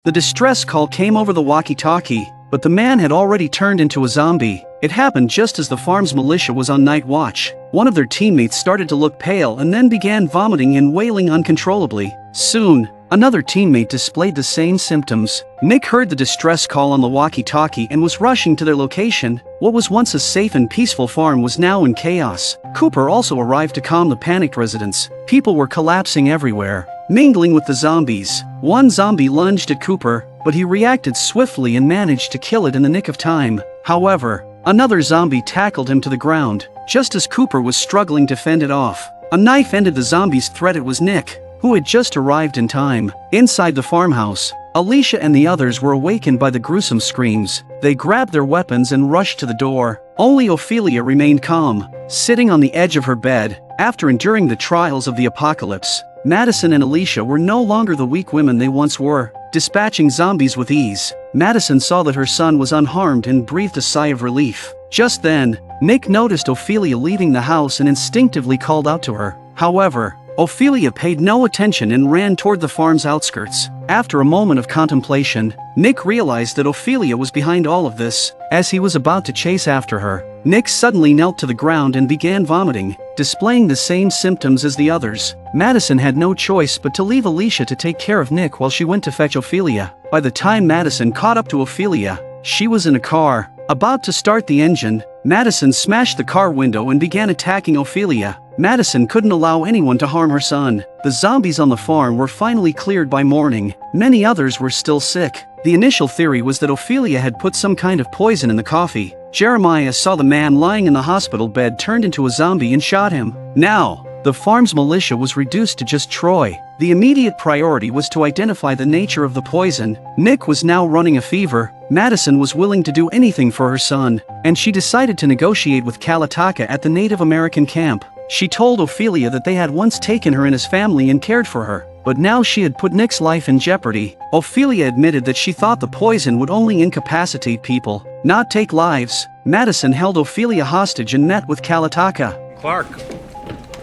The distress call came over the walkie-talkie, but the man had already turned into a zombie. It happened just as the farm's militia was on night watch. One of their teammates started to look pale and then began vomiting and wailing uncontrollably. Soon, another teammate displayed the same symptoms. Nick heard the distress call on the walkie-talkie and was rushing to their location. What was once a safe and peaceful farm was now in chaos. Cooper also arrived to calm the panicked residents. People were collapsing everywhere, mingling with the zombies. One zombie lunged at Cooper, but he reacted swiftly and managed to kill it in the nick of time. However, another zombie tackled him to the ground, just as Cooper was struggling to fend it off. A knife ended the zombie's threat. It was Nick, who had just arrived in time. Inside the farmhouse, Alicia and the others were awakened by the gruesome screams. They grabbed their weapons and rushed to the door. Only Ophelia remained calm, sitting on the edge of her bed. After enduring the trials of the apocalypse, Madison and Alicia were no longer the weak women they once were, dispatching zombies with ease. Madison saw that her son was unharmed and breathed a sigh of relief. Just then, Nick noticed Ophelia leaving the house and instinctively called out to her. However, Ophelia paid no attention and ran toward the farm's outskirts. After a moment of contemplation, Nick realized that Ophelia was behind all of this. As he was about to chase after her, Nick suddenly knelt to the ground and began vomiting, displaying the same symptoms as the others. Madison had no choice but to leave Alicia to take care of Nick while she went to fetch Ophelia. By the time Madison caught up to Ophelia, she was in a car, about to start the engine. Madison smashed the car window and began attacking Ophelia. Madison couldn't allow anyone to harm her son. The zombies on the farm were finally cleared by morning. Many others were still sick. The initial theory was that Ophelia had put some kind of poison in the coffee. Jeremiah saw the man lying in the hospital bed turned into a zombie and shot him. Now, the farm's militia was reduced to just Troy. The immediate priority was to identify the nature of the poison. Nick was now running a fever. Madison was willing to do anything for her son, and she decided to negotiate with Qaletaqa at the Native American camp. She told Ophelia that they had once taken her in as family and cared for her, but now she had put Nick's life in jeopardy. Ophelia admitted that she thought the poison would only incapacitate people, not take lives. Madison held Ophelia hostage and met with Qaletaqa. Clark.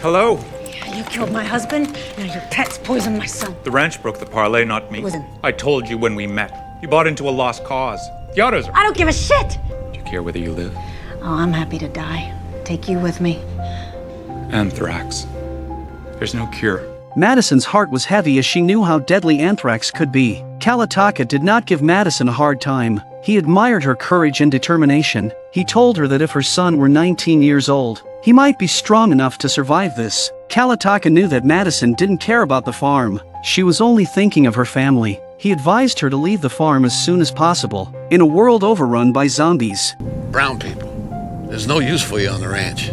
Hello. You killed my husband, now your pets poisoned my son. The ranch broke the parlay, not me. Listen. I told you when we met. You bought into a lost cause. The others are... I don't give a shit! Do you care whether you live? Oh, I'm happy to die. Take you with me. Anthrax. There's no cure. Madison's heart was heavy as she knew how deadly anthrax could be. Qaletaqa did not give Madison a hard time. He admired her courage and determination. He told her that if her son were 19 years old, he might be strong enough to survive this. Qaletaqa knew that Madison didn't care about the farm. She was only thinking of her family. He advised her to leave the farm as soon as possible, in a world overrun by zombies. Brown people. There's no use for you on the ranch.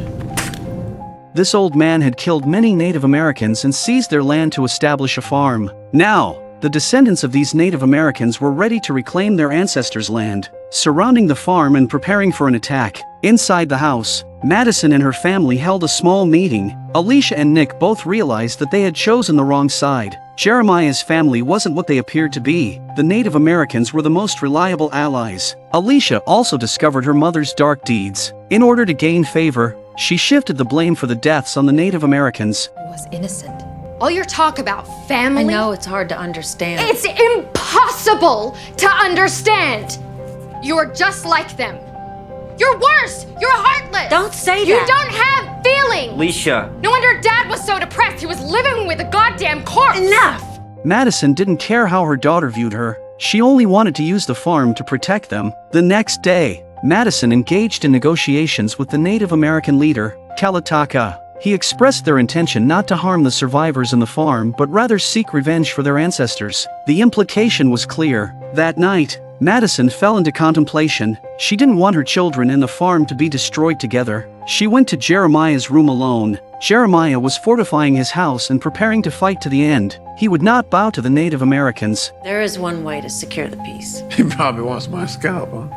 This old man had killed many Native Americans and seized their land to establish a farm. Now, the descendants of these Native Americans were ready to reclaim their ancestors' land, surrounding the farm and preparing for an attack. Inside the house, Madison and her family held a small meeting. Alicia and Nick both realized that they had chosen the wrong side. Jeremiah's family wasn't what they appeared to be. The Native Americans were the most reliable allies. Alicia also discovered her mother's dark deeds. In order to gain favor, she shifted the blame for the deaths on the Native Americans. He was innocent. All your talk about family... I know it's hard to understand. It's impossible to understand! You're just like them. You're worse! You're heartless! Don't say You that! don't have feelings! Alicia. No wonder Dad was so depressed. He was living with a goddamn corpse! Enough! Madison didn't care how her daughter viewed her. She only wanted to use the farm to protect them. The next day, Madison engaged in negotiations with the Native American leader, Qaletaqa. He expressed their intention not to harm the survivors in the farm but rather seek revenge for their ancestors. The implication was clear. That night, Madison fell into contemplation. She didn't want her children and the farm to be destroyed together. She went to Jeremiah's room alone. Jeremiah was fortifying his house and preparing to fight to the end. He would not bow to the Native Americans. There is one way to secure the peace. He probably wants my scalp, huh?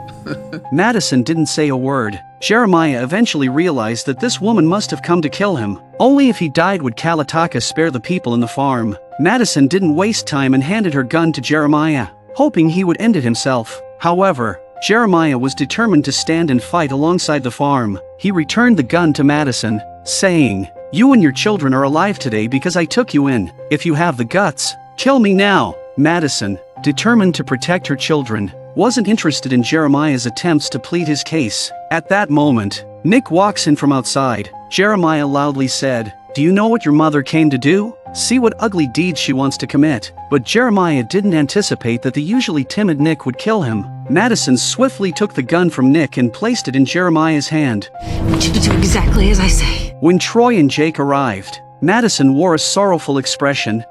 Madison didn't say a word. Jeremiah eventually realized that this woman must have come to kill him. Only if he died would Qaletaqa spare the people in the farm. Madison didn't waste time and handed her gun to Jeremiah, hoping he would end it himself. However, Jeremiah was determined to stand and fight alongside the farm. He returned the gun to Madison, saying, "You and your children are alive today because I took you in. If you have the guts, kill me now." Madison, determined to protect her children, wasn't interested in Jeremiah's attempts to plead his case. At that moment, Nick walks in from outside. Jeremiah loudly said, "Do you know what your mother came to do? See what ugly deeds she wants to commit." But Jeremiah didn't anticipate that the usually timid Nick would kill him. Madison swiftly took the gun from Nick and placed it in Jeremiah's hand. I want you to do exactly as I say. When Troy and Jake arrived, Madison wore a sorrowful expression.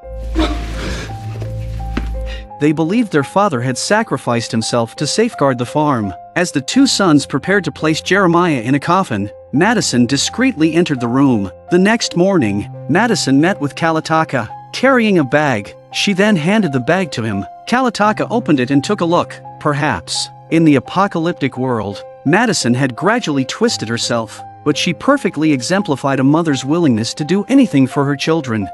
They believed their father had sacrificed himself to safeguard the farm. As the two sons prepared to place Jeremiah in a coffin, Madison discreetly entered the room. The next morning, Madison met with Qaletaqa, carrying a bag. She then handed the bag to him. Qaletaqa opened it and took a look. Perhaps, in the apocalyptic world, Madison had gradually twisted herself, but she perfectly exemplified a mother's willingness to do anything for her children.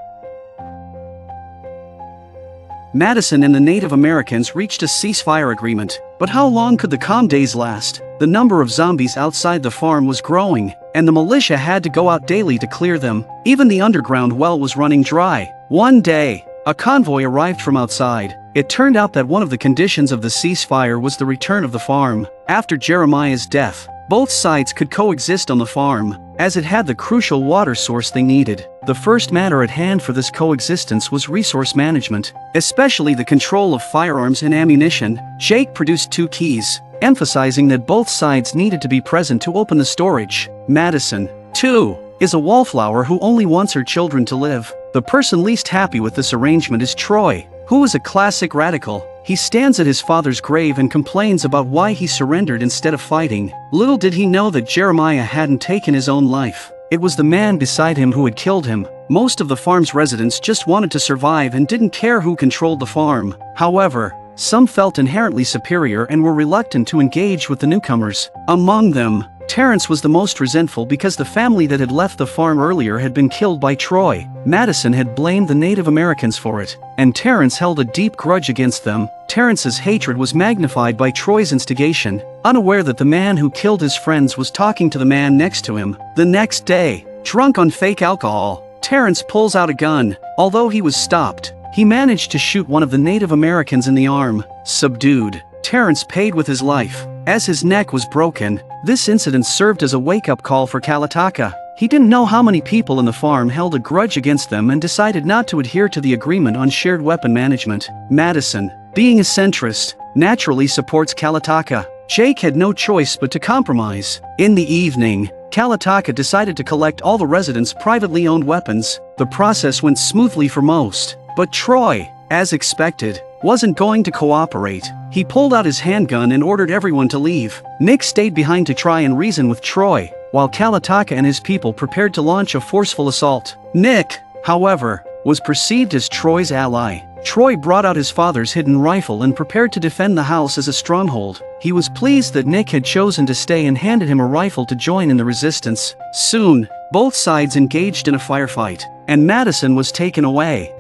Madison and the Native Americans reached a ceasefire agreement, but how long could the calm days last? The number of zombies outside the farm was growing, and the militia had to go out daily to clear them. Even the underground well was running dry. One day, a convoy arrived from outside. It turned out that one of the conditions of the ceasefire was the return of the farm. After Jeremiah's death, both sides could coexist on the farm, as it had the crucial water source they needed. The first matter at hand for this coexistence was resource management, especially the control of firearms and ammunition. Jake produced 2 keys, emphasizing that both sides needed to be present to open the storage. Madison, too, is a wallflower who only wants her children to live. The person least happy with this arrangement is Troy, who is a classic radical. He stands at his father's grave and complains about why he surrendered instead of fighting. Little did he know that Jeremiah hadn't taken his own life. It was the man beside him who had killed him. Most of the farm's residents just wanted to survive and didn't care who controlled the farm. However, some felt inherently superior and were reluctant to engage with the newcomers. Among them, Terrence was the most resentful because the family that had left the farm earlier had been killed by Troy. Madison had blamed the Native Americans for it, and Terrence held a deep grudge against them. Terrence's hatred was magnified by Troy's instigation, unaware that the man who killed his friends was talking to the man next to him. The next day, drunk on fake alcohol, Terrence pulls out a gun. Although he was stopped, he managed to shoot one of the Native Americans in the arm. Subdued, Terrence paid with his life, as his neck was broken. This incident served as a wake-up call for Qaletaqa. He didn't know how many people in the farm held a grudge against them and decided not to adhere to the agreement on shared weapon management. Madison, being a centrist, naturally supports Qaletaqa. Jake had no choice but to compromise. In the evening, Qaletaqa decided to collect all the residents' privately owned weapons. The process went smoothly for most, but Troy, as expected, wasn't going to cooperate. He pulled out his handgun and ordered everyone to leave. Nick stayed behind to try and reason with Troy, while Qaletaqa and his people prepared to launch a forceful assault. Nick, however, was perceived as Troy's ally. Troy brought out his father's hidden rifle and prepared to defend the house as a stronghold. He was pleased that Nick had chosen to stay and handed him a rifle to join in the resistance. Soon, both sides engaged in a firefight, and Madison was taken away.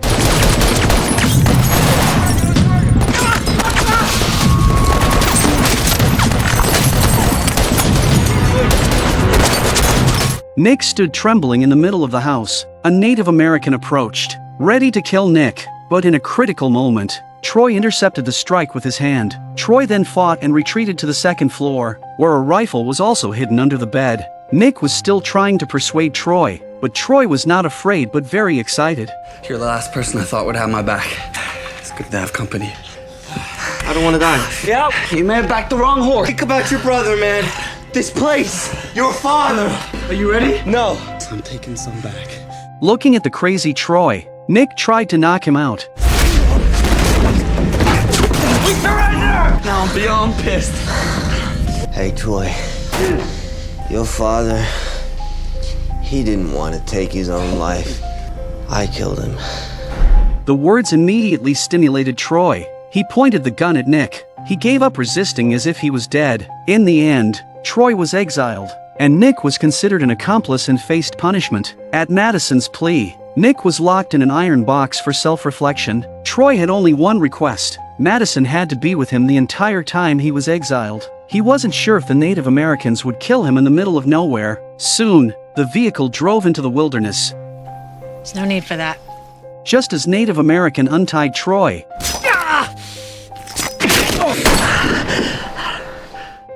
Nick stood trembling in the middle of the house. A Native American approached, ready to kill Nick, but in a critical moment, Troy intercepted the strike with his hand. Troy then fought and retreated to the second floor, where a rifle was also hidden under the bed. Nick was still trying to persuade Troy, but Troy was not afraid but very excited. You're the last person I thought would have my back. It's good to have company. I don't want to die. Yep, you may have backed the wrong horse. Think about your brother, man. This place, your father. Are you ready? No. I'm taking some back. Looking at the crazy Troy, Nick tried to knock him out. Now I'm beyond pissed. Hey, Troy. Your father, he didn't want to take his own life. I killed him. The words immediately stimulated Troy. He pointed the gun at Nick. He gave up resisting as if he was dead. In the end, Troy was exiled, and Nick was considered an accomplice and faced punishment. At Madison's plea, Nick was locked in an iron box for self-reflection. Troy had only one request. Madison had to be with him the entire time he was exiled. He wasn't sure if the Native Americans would kill him in the middle of nowhere. Soon, the vehicle drove into the wilderness. There's no need for that. Just as Native American untied Troy,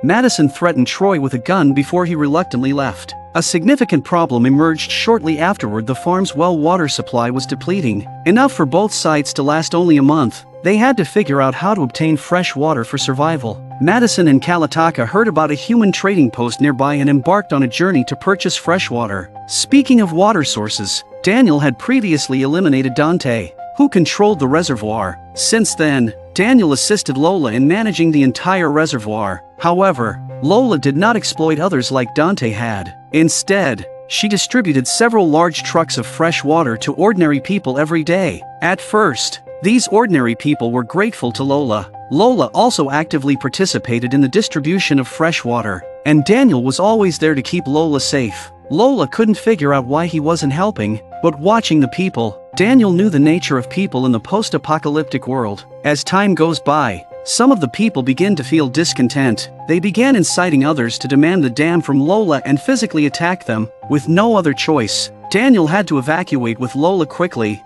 Madison threatened Troy with a gun before he reluctantly left. A significant problem emerged shortly afterward. The farm's well water supply was depleting, enough for both sides to last only a month. They had to figure out how to obtain fresh water for survival. Madison and Qaletaqa heard about a human trading post nearby and embarked on a journey to purchase fresh water. Speaking of water sources, Daniel had previously eliminated Dante, who controlled the reservoir. Since then, Daniel assisted Lola in managing the entire reservoir. However, Lola did not exploit others like Dante had. Instead, she distributed several large trucks of fresh water to ordinary people every day. At first, these ordinary people were grateful to Lola. Lola also actively participated in the distribution of fresh water, and Daniel was always there to keep Lola safe. Lola couldn't figure out why he wasn't helping, but watching the people, Daniel knew the nature of people in the post-apocalyptic world. As time goes by, some of the people begin to feel discontent. They began inciting others to demand the dam from Lola and physically attack them. With no other choice, Daniel had to evacuate with Lola quickly.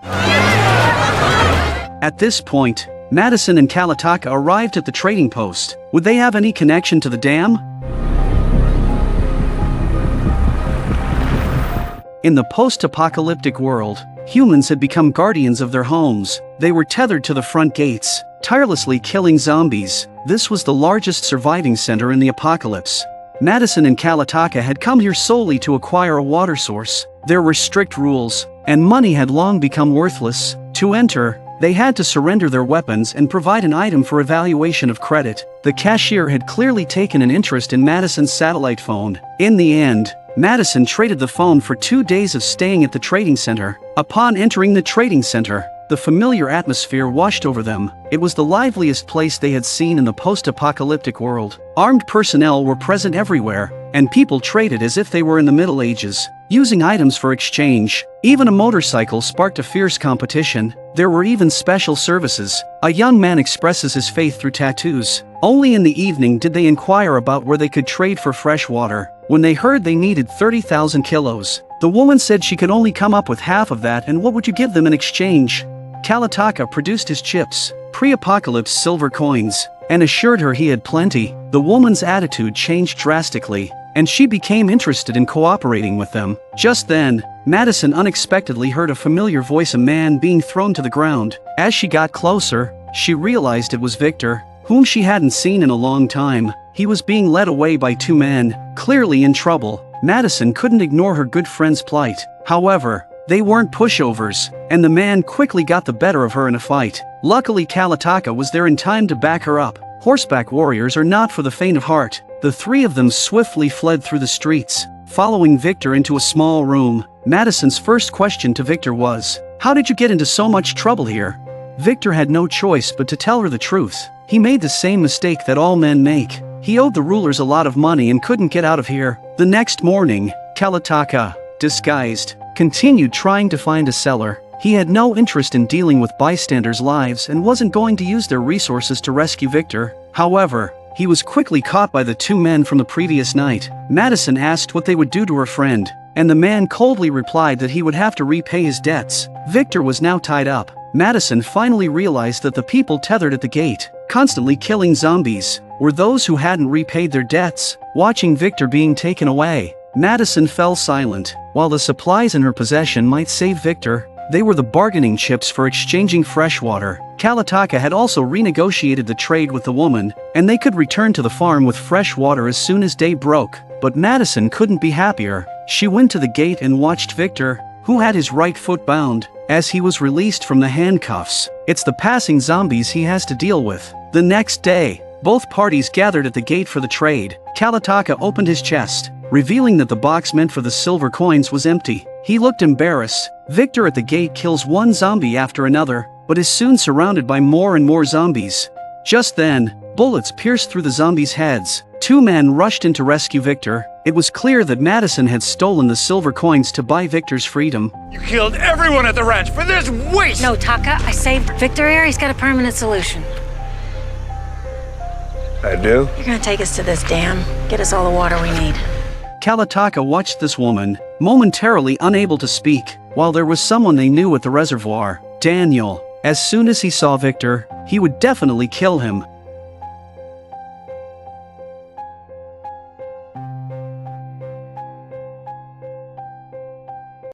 At this point, Madison and Qaletaqa arrived at the trading post. Would they have any connection to the dam? In the post-apocalyptic world, humans had become guardians of their homes. They were tethered to the front gates, tirelessly killing zombies. This was the largest surviving center in the apocalypse. Madison and Qaletaqa had come here solely to acquire a water source. There were strict rules, and money had long become worthless. To enter, they had to surrender their weapons and provide an item for evaluation of credit. The cashier had clearly taken an interest in Madison's satellite phone. In the end, Madison traded the phone for 2 days of staying at the trading center. Upon entering the trading center, the familiar atmosphere washed over them. It was the liveliest place they had seen in the post-apocalyptic world. Armed personnel were present everywhere, and people traded as if they were in the Middle Ages, using items for exchange. Even a motorcycle sparked a fierce competition. There were even special services. A young man expresses his faith through tattoos. Only in the evening did they inquire about where they could trade for fresh water. When they heard they needed 30,000 kilos, the woman said she could only come up with half of that, and what would you give them in exchange? Qaletaqa produced his chips, pre-apocalypse silver coins, and assured her he had plenty. The woman's attitude changed drastically, and she became interested in cooperating with them. Just then, Madison unexpectedly heard a familiar voice, a man being thrown to the ground. As she got closer, she realized it was Victor, whom she hadn't seen in a long time. He was being led away by 2 men, clearly in trouble. Madison couldn't ignore her good friend's plight. However, they weren't pushovers, and the man quickly got the better of her in a fight. Luckily, Qaletaqa was there in time to back her up. Horseback warriors are not for the faint of heart. The 3 of them swiftly fled through the streets, following Victor into a small room. Madison's first question to Victor was, "How did you get into so much trouble here?" Victor had no choice but to tell her the truth. He made the same mistake that all men make. He owed the rulers a lot of money and couldn't get out of here. The next morning, Qaletaqa, disguised, continued trying to find a seller. He had no interest in dealing with bystanders' lives and wasn't going to use their resources to rescue Victor. However, he was quickly caught by the 2 men from the previous night. Madison asked what they would do to her friend, and the man coldly replied that he would have to repay his debts. Victor was now tied up. Madison finally realized that the people tethered at the gate, constantly killing zombies, were those who hadn't repaid their debts. Watching Victor being taken away, Madison fell silent. While the supplies in her possession might save Victor, they were the bargaining chips for exchanging fresh water. Qaletaqa had also renegotiated the trade with the woman, and they could return to the farm with fresh water as soon as day broke. But Madison couldn't be happier. She went to the gate and watched Victor, who had his right foot bound, as he was released from the handcuffs. It's the passing zombies he has to deal with. The next day, both parties gathered at the gate for the trade. Qaletaqa opened his chest, revealing that the box meant for the silver coins was empty. He looked embarrassed. Victor at the gate kills 1 zombie after another, but is soon surrounded by more and more zombies. Just then, bullets pierced through the zombies' heads. 2 men rushed in to rescue Victor. It was clear that Madison had stolen the silver coins to buy Victor's freedom. You killed everyone at the ranch for this waste! No, Taka, I saved Victor here. He's got a permanent solution. I do? You're gonna take us to this dam, get us all the water we need. Qaletaqa watched this woman, momentarily unable to speak, while there was someone they knew at the reservoir, Daniel. As soon as he saw Victor, he would definitely kill him.